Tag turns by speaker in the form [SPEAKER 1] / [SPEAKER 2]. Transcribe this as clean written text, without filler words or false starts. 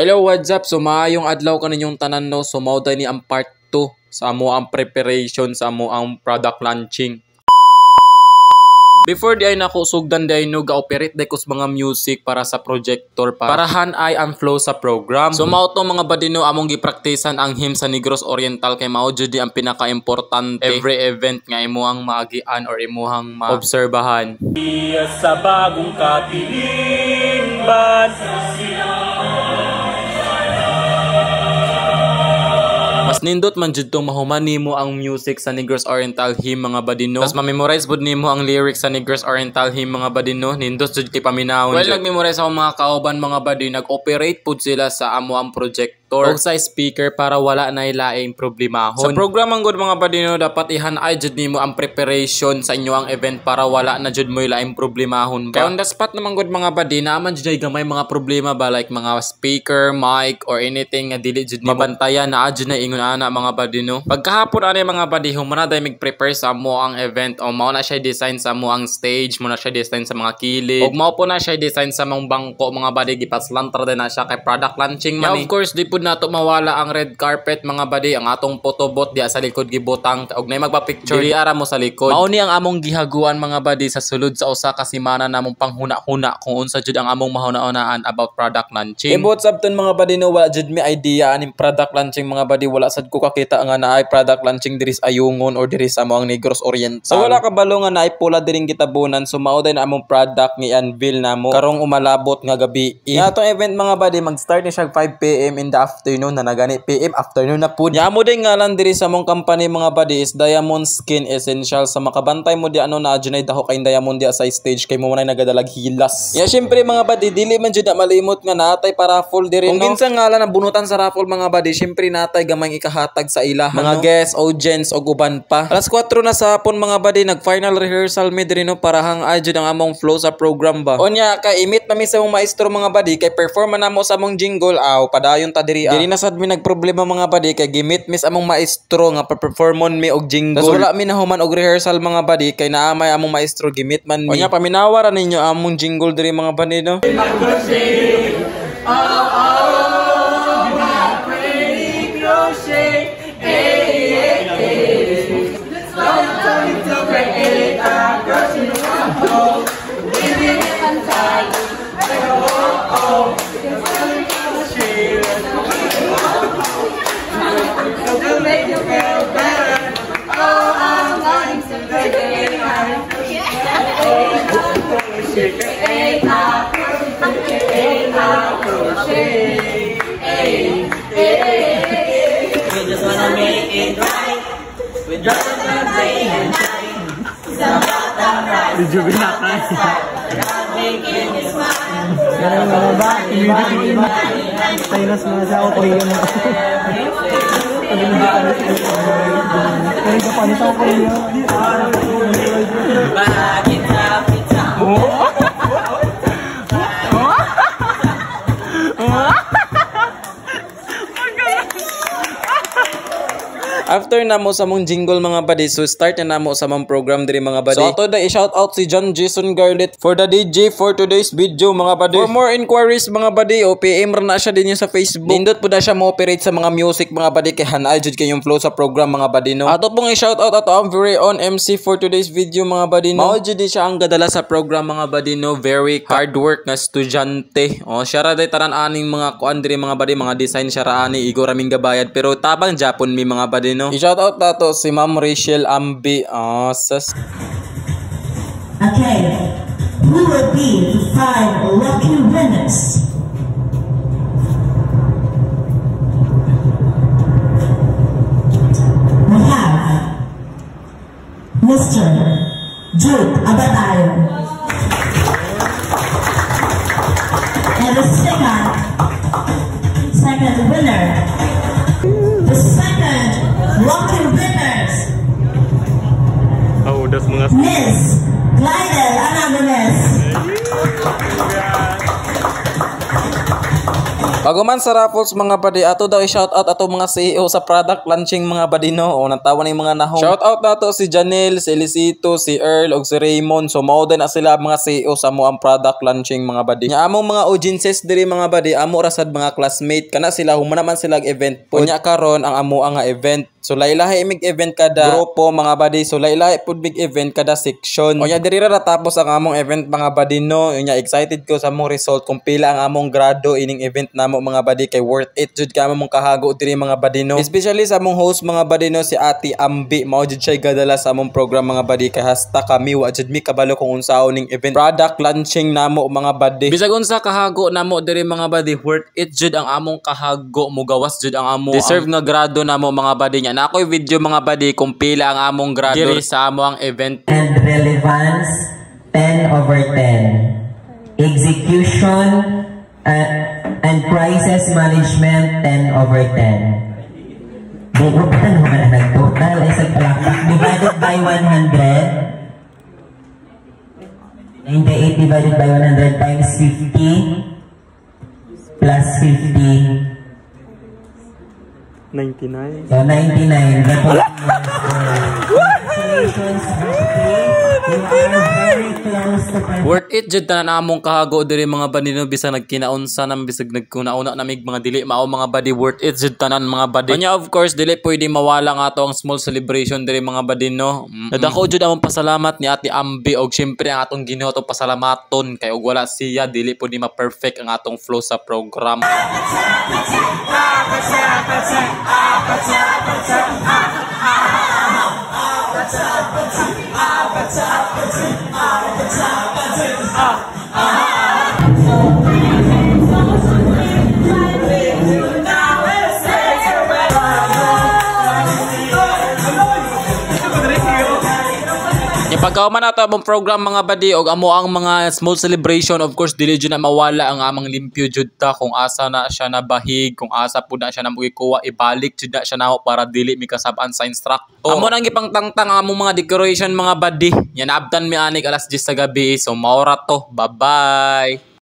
[SPEAKER 1] Hello, what's up? So maayong adlaw kaninyong tanan no. So mao ni ang part 2 sa amo ang preparation sa amo ang product launching. Before di ay nako sugdan di ay no ga-operate di kus mga music para sa projector parahan ay ang flow sa program. So mao to mga badino among gipraktisan ang hymn sa Negros Oriental kay mao jud ang pinaka-importante every event nga imuhang maagian or imuhang maobserbahan.
[SPEAKER 2] Sa bagong kapiling
[SPEAKER 1] mas nindot man jud tong mahuman nimo ang music sa Negros Oriental hymn mga badino. Tas ma-memorize bud nimo ang lyrics sa Negros Oriental hymn mga badino. Nindot jud kay paminawon. Well, nag-memorize ako mga kauban mga badino. Nag-operate pud sila sa amo ang projector o sa speaker para wala na ilaing problemahon. Sa program ang good mga badino dapat ihanay jud nimo ang preparation sa inyo ang event para wala na jud mo ilaing problemahon ba. Kaya on the spot naman good mga badino aman jud gamay mga problema ba like mga speaker, mic or anything nga dili jud nimo mabantayan na jud na ingon ana mga badino. Pagkahapon ani mga badiho muna day mag-prepare sa mo ang event o mao na siya design sa mo ang stage, mo na siya design sa mga kilid. Og mao po na siya design sa mga bangko mga badi gipaslantra din na siya kay product launching man. Of course di pud nato mawala ang red carpet mga badi, ang atong photobooth diya sa likod gibutang og nay magpa-picture diri ara mo sa likod. Mao ni ang among gihaguan mga badi sa sulod sa usa ka semana namong panghuna-huna kung unsa jud ang among mahuna-unaan about product launching. Ibot sabton mga badi no wala jud mi idea aning product launching mga badi, wala sad ko kakita nga naay product launching diri sa Ayungon or diri sa mga Negros Oriental. So wala kabalo nga naay pula diring gitabunan, so mao din among product ni unveil namo karong umalabot nga gabi. Atong event mga badi mag-start ni siya 5 PM in the afternoon na nagani PM afternoon na pud. Yamo din ngalan diri sa mong company mga badi is Diamond Skin Essential. Sa makabantay mo di ano na adjunay daho kay Diamond dia sa stage kay mo na nagadalag hilas. Ya syempre mga badi dili man jud na malimot nga natay para raffle diri no. Kung kinsa ngalan na bunutan sa raffle mga badi syempre natay gamay ikahatag sa ilahan mga guests, audience o guban pa. Alas 4 na sa hapon mga badi nag final rehearsal mi diri no para hang jud ang among flow sa program ba. Onya kay imit na mi sa mong maestro mga badi kay perform na mo sa among jingle padayon ta diri. Diri na sad mi nagproblema mga badi kay gimit mis among maestro nga performon mi og jingle. Tas wala mi nahuman og rehearsal mga badi kay naamay among maestro gimit man mi. Onya paminawaran ninyo among jingle diri mga badi no.
[SPEAKER 3] Just wanna make it right. We drop the day and night. Sabata right. Did you not nice? God making me smile. Ganun mo ba? Tayo na sa ako ko yun. Tayo pa nito ko yun. Bakit sa
[SPEAKER 1] after na mo sa mong jingle mga badi, so start na mo sa mong program diri mga badi. So ato da i-shout out si John Jason Garlet for the DJ for today's video mga badi. For more inquiries mga badi, o PM ra na siya din sa Facebook. Nindot po na siya mo-operate sa mga music mga badi kay hanay jud kayong flow sa program mga badi no. Ato pong i-shout out ato ang very own MC for today's video mga badi no. Mao jud siya ang gadala sa program mga badi no. Very hard work nga estudyante. O siya ra day tanan aning mga kuan diri mga badi, mga design siya ra ani igo raming gabayad pero tabang Japon mi mga badi no. I-shout out nato si Ma'am Rachel Ambi. Okay,
[SPEAKER 4] who will be the 5 lucky winners? We have Mr. Jude Abatayo. And the second winner. The second lucky winners.
[SPEAKER 2] das mga
[SPEAKER 4] Miss Glidel Aragones.
[SPEAKER 1] Bago man sa raffles mga badi, ato daw i-shoutout ato mga CEO sa product launching mga badi no. O natawa ni mga nahong. Shoutout nato si Janelle, si Elisito, si Earl ug si Raymond. So mao din na sila mga CEO sa mo ang product launching mga badi. Nya among mga audiences diri mga badi, amo rasad mga classmate kana sila humana man sila event. Punya karon ang amo nga event. So lailahi imig event kada grupo mga badi. So lailahi pud big event kada section. O nya diri ra tapos ang among event mga badi no. Nya excited ko sa among result kung pila ang among grado ining event namo mga badi kay worth it jud ka among kahago diri mga badi no. Especially sa among host mga badi no si Ate Ambi. Mao jud siya gadala sa among program mga badi kay hasta kami wa jud mi kabalo kung unsaon ning event product launching namo mga badi. Bisag unsa kahago namo diri mga badi worth it jud ang among kahago mo gawas jud ang amo deserve nga grado namo mga badi nya. Na ako'y video mga badi kung pila ang among grado diri sa amo ang event.
[SPEAKER 4] And relevance, 10/10. Execution and crisis management, 10/10. Di ko pa naman nag-total ay sa palakpak. Divided by 100. 98 divided by 100 times 50 plus 50.
[SPEAKER 2] 99.
[SPEAKER 4] So 99. Congratulations, you are very close to perfect.
[SPEAKER 1] Worth it jud tanan among kahago diri mga badi no bisag nagkinaunsa nang bisag nagkunauna namig mga dili mao mga badi worth it jud tanan mga badi. Nya of course dili pwede mawala nga ato ang small celebration diri mga badi no. Nadako jud among pasalamat ni Ate Ambi og syempre ang atong Ginoo to pasalamaton kay og wala siya dili pud ni ma-perfect ang atong flow sa program. Pagkauman nato among program mga badi og amo ang mga small celebration, of course dili jud na mawala ang amang limpyo jud ta kung asa na siya nabahig, kung asa pud na siya namo ikuha ibalik jud na siya nako para dili mi kasab-an sa instructor. Amo nang gipangtangtang ang among mga decoration mga badi. Yan abtan mi anig alas 10 sa gabi. So maura to. Bye-bye.